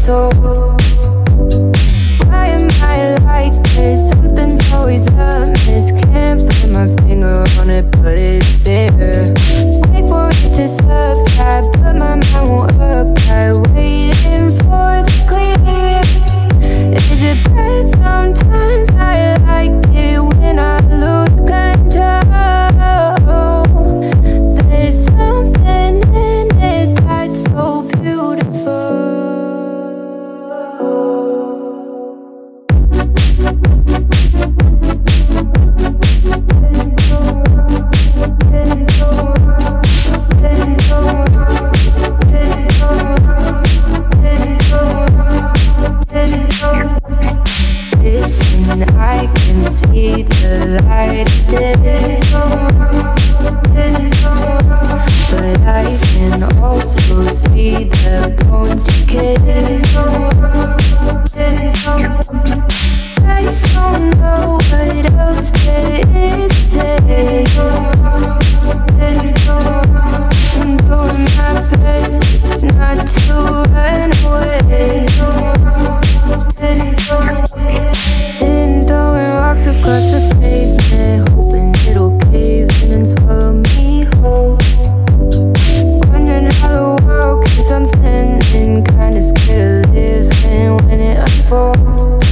soul. Why am I like this? Something's always amiss. Can't put my finger on it, but it's there. Wait for it to subside, but my mind won't apply. Waiting for the clear. Is it bad? Sometimes I like it when I lose control. There's something in it that's so beautiful. Listen, I can see the light of day, but I can also see the bones decay. I don't know what else there is to say. I'm doing my best not to run away. Sitting throwing rocks across the pavement, hoping it'll cave in and swallow me whole. Wondering how the world keeps on spinning, kinda scared of living when it unfolds.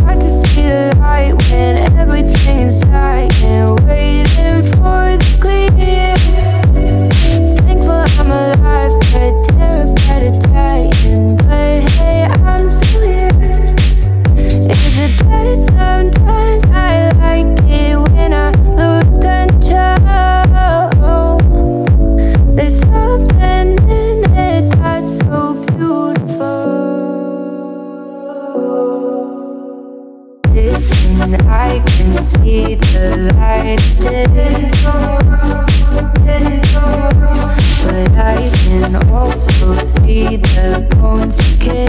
Hard to see the light when everything is silent, waiting for the clear. Thankful I'm alive, but terrified of dying. But hey, I'm still here. Is it bad? Sometimes I like it when I lose control. There's something in it that's so beautiful. Listen, I can see the light of day, but I can also see the bones decay.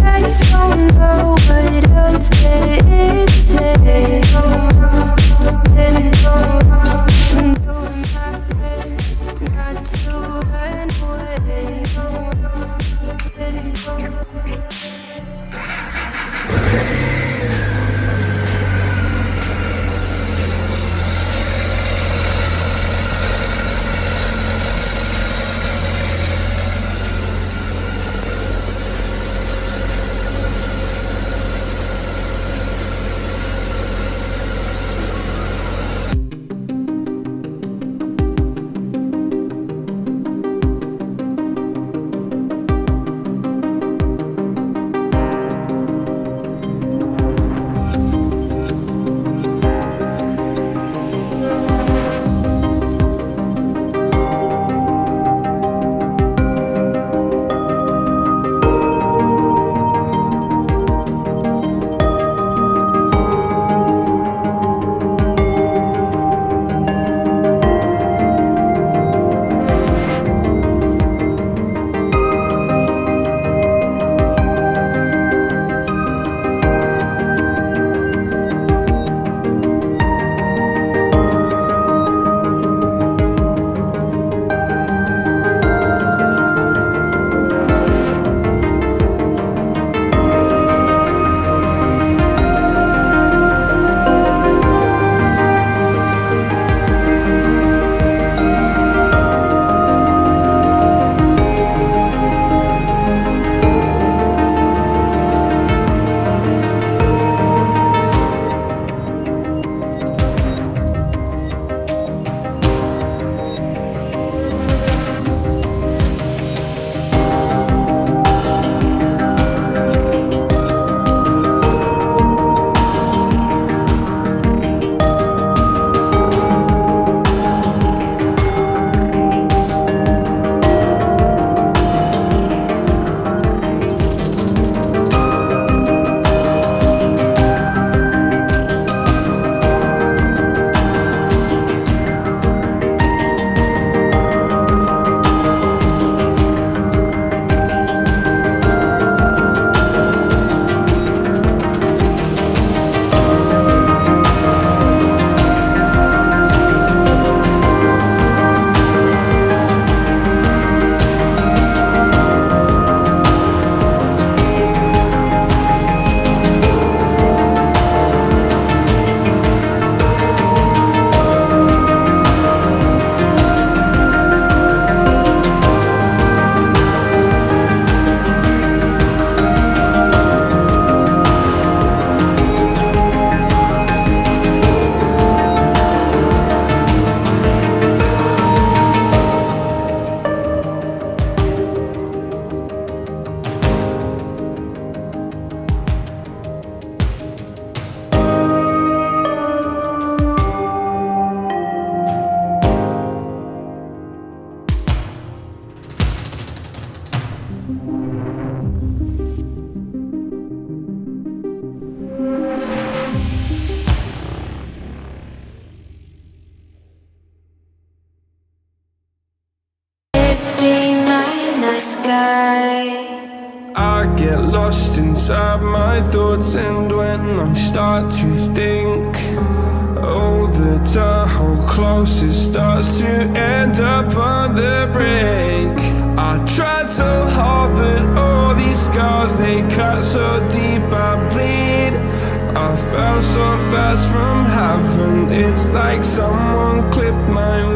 I don't know what else there is to say. I'm doing my best not to run away. Let's be my nice guy. I get lost inside my thoughts, and when I start to think, oh, the Tahoe closest starts to end up on the brink. I tried so hard, but all these scars, they cut so deep I bleed. I fell so fast from heaven, it's like someone clipped my